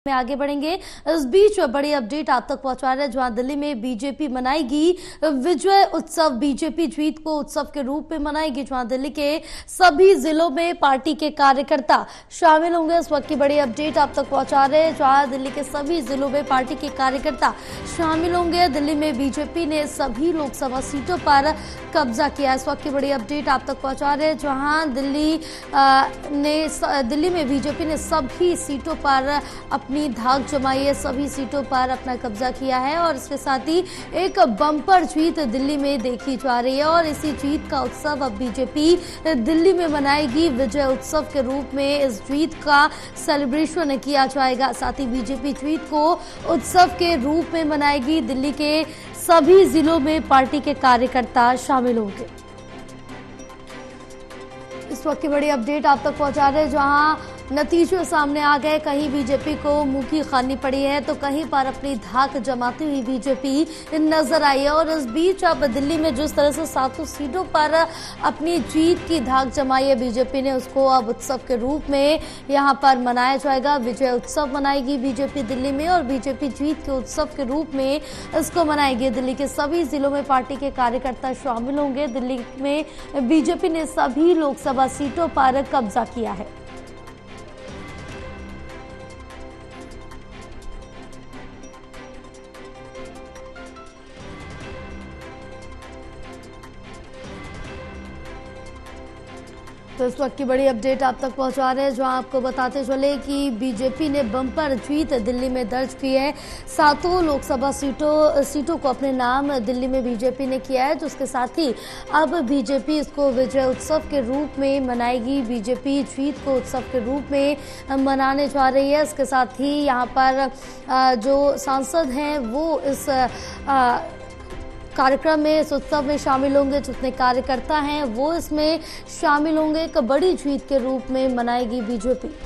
में आगे बढ़ेंगे। इस बीच बड़ी अपडेट आप तक पहुंचा रहे हैं, जहां दिल्ली में बीजेपी मनाएगी विजय उत्सव। बीजेपी जीत को उत्सव के रूप में मनाएगी, जहां दिल्ली के सभी जिलों में पार्टी के कार्यकर्ता शामिल होंगे। इस वक्त की बड़ी अपडेट आप तक पहुंचा रहे हैं, जहां दिल्ली के सभी जिलों में पार्टी के कार्यकर्ता शामिल होंगे। दिल्ली में बीजेपी ने सभी लोकसभा सीटों पर कब्जा किया। इस वक्त की बड़ी अपडेट आप तक पहुंचा रहे हैं, जहां दिल्ली में बीजेपी ने सभी सीटों पर अपनी धाक जमाई है, सभी सीटों पर अपना कब्जा किया है और इसके साथ ही एक बम्पर जीत दिल्ली में देखी जा रही है। और इसी जीत का उत्सव अब बीजेपी दिल्ली में मनाएगी। विजय उत्सव के रूप में इस जीत का सेलिब्रेशन किया जाएगा। साथ ही बीजेपी जीत को उत्सव के रूप में मनाएगी। दिल्ली के सभी जिलों में पार्टी के कार्यकर्ता शामिल होंगे। इस वक्त की बड़ी अपडेट आप तक पहुंचा रहे हैं, जहां नतीजे सामने आ गए। कहीं बीजेपी को मुंह की खानी पड़ी है तो कहीं पर अपनी धाक जमाती हुई बीजेपी नजर आई है। और इस बीच अब दिल्ली में जिस तरह से 7 सीटों पर अपनी जीत की धाक जमाई है बीजेपी ने, उसको अब उत्सव के रूप में यहां पर मनाया जाएगा। विजय उत्सव मनाएगी बीजेपी दिल्ली में और बीजेपी जीत के उत्सव के रूप में इसको मनाएगी। दिल्ली के सभी जिलों में पार्टी के कार्यकर्ता शामिल होंगे। दिल्ली में बीजेपी ने सभी लोकसभा सीटों पर कब्जा किया है। तो इस वक्त की बड़ी अपडेट आप तक पहुंचा रहे हैं, जहां आपको बताते चले कि बीजेपी ने बम्पर जीत दिल्ली में दर्ज की है। 7 लोकसभा सीटों को अपने नाम दिल्ली में बीजेपी ने किया है, जिसके साथ ही अब बीजेपी इसको विजय उत्सव के रूप में मनाएगी। बीजेपी जीत को उत्सव के रूप में मनाने जा रही है। इसके साथ ही यहाँ पर जो सांसद हैं वो इस कार्यक्रम में, इस उत्सव में शामिल होंगे। जितने कार्यकर्ता हैं वो इसमें शामिल होंगे। एक बड़ी जीत के रूप में मनाएगी बीजेपी।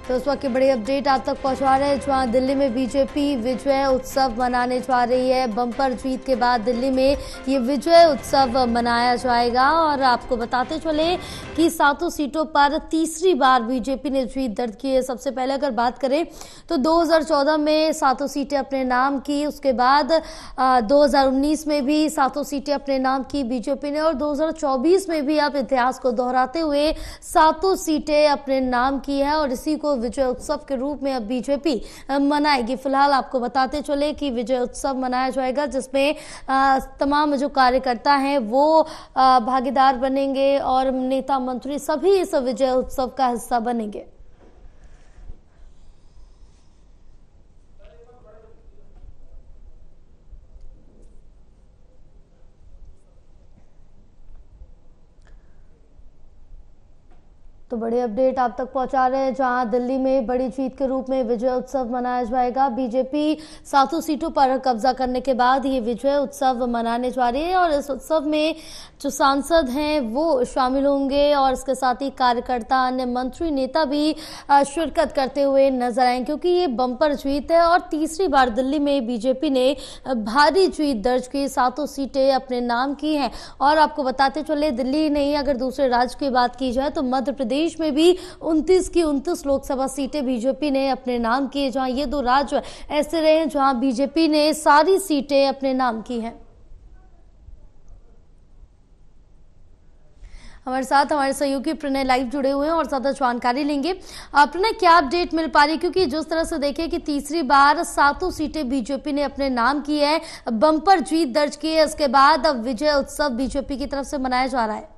तो इस वक्त की बड़ी अपडेट आप तक पहुंचा रहे हैं, जहां दिल्ली में बीजेपी विजय उत्सव मनाने जा रही है। बम्पर जीत के बाद दिल्ली में ये विजय उत्सव मनाया जाएगा। और आपको बताते चले कि 7 सीटों पर तीसरी बार बीजेपी ने जीत दर्ज की है। सबसे पहले अगर बात करें तो 2014 में 7 सीटें अपने नाम की, उसके बाद 2019 में भी 7 सीटें अपने नाम की बीजेपी ने और 2024 में भी आप इतिहास को दोहराते हुए 7 सीटें अपने नाम की है और इसी को विजय उत्सव के रूप में अब बीजेपी मनाएगी। फिलहाल आपको बताते चले कि विजय उत्सव मनाया जाएगा, जिसमें तमाम जो कार्यकर्ता हैं वो भागीदार बनेंगे और नेता मंत्री सभी इस विजय उत्सव का हिस्सा बनेंगे। तो बड़ी अपडेट आप तक पहुंचा रहे हैं, जहां दिल्ली में बड़ी जीत के रूप में विजय उत्सव मनाया जाएगा। बीजेपी 7 सीटों पर कब्जा करने के बाद ये विजय उत्सव मनाने जा रही है और इस उत्सव में जो सांसद हैं वो शामिल होंगे और इसके साथ ही कार्यकर्ता, अन्य मंत्री, नेता भी शिरकत करते हुए नजर आएंगे, क्योंकि ये बम्पर जीत है और तीसरी बार दिल्ली में बीजेपी ने भारी जीत दर्ज की। 7 सीटें अपने नाम की हैं। और आपको बताते चले, दिल्ली नहीं, अगर दूसरे राज्य की बात की जाए तो मध्य प्रदेश में भी 29 की 29 लोकसभा सीटें बीजेपी ने अपने नाम की है, जहां ये 2 राज्य ऐसे रहे हैं जहां बीजेपी ने सारी सीटें अपने नाम की हैं। हमारे साथ हमारे सहयोगी प्रणय लाइव जुड़े हुए हैं और ज्यादा जानकारी लेंगे। प्रणय, क्या अपडेट मिल पा रही, क्योंकि जिस तरह से देखें कि तीसरी बार 7 सीटें बीजेपी ने अपने नाम की है, बम्पर जीत दर्ज की है, इसके बाद अब विजय उत्सव बीजेपी की तरफ से मनाया जा रहा है।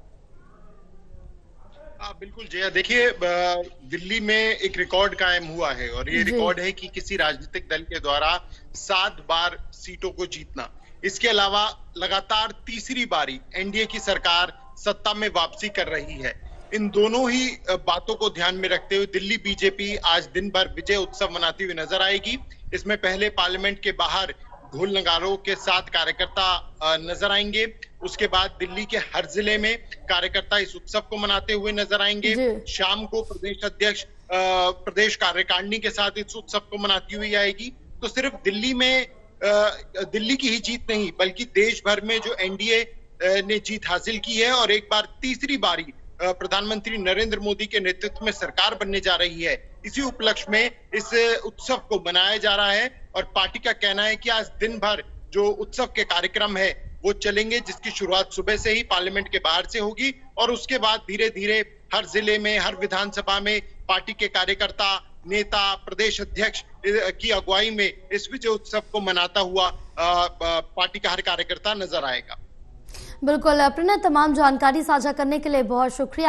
बिल्कुल जया, देखिए दिल्ली में एक रिकॉर्ड कायम हुआ है और ये रिकॉर्ड है कि किसी राजनीतिक दल के द्वारा 7 बार सीटों को जीतना। इसके अलावा लगातार तीसरी बारी एनडीए की सरकार सत्ता में वापसी कर रही है। इन दोनों ही बातों को ध्यान में रखते हुए दिल्ली बीजेपी आज दिन भर विजय उत्सव मनाती हुई नजर आएगी। इसमें पहले पार्लियामेंट के बाहर ढोल नगारों के साथ कार्यकर्ता नजर आएंगे। उसके बाद दिल्ली के हर जिले में कार्यकर्ता इस उत्सव को मनाते हुए नजर आएंगे। शाम को प्रदेश अध्यक्ष प्रदेश कार्यकारिणी के साथ इस उत्सव को मनाती हुई आएगी। तो सिर्फ दिल्ली में दिल्ली की ही जीत नहीं, बल्कि देश भर में जो एनडीए ने जीत हासिल की है और एक बार तीसरी बारी प्रधानमंत्री नरेंद्र मोदी के नेतृत्व में सरकार बनने जा रही है, इसी उपलक्ष्य में इस उत्सव को मनाया जा रहा है। और पार्टी का कहना है कि आज दिन भर जो उत्सव के कार्यक्रम है वो चलेंगे, जिसकी शुरुआत सुबह से ही पार्लियामेंट के बाहर से होगी और उसके बाद धीरे धीरे हर जिले में, हर विधानसभा में पार्टी के कार्यकर्ता, नेता, प्रदेश अध्यक्ष की अगुवाई में इस विजय उत्सव को मनाता हुआ पार्टी का हर कार्यकर्ता नजर आएगा। बिल्कुल प्रणय, तमाम जानकारी साझा करने के लिए बहुत शुक्रिया।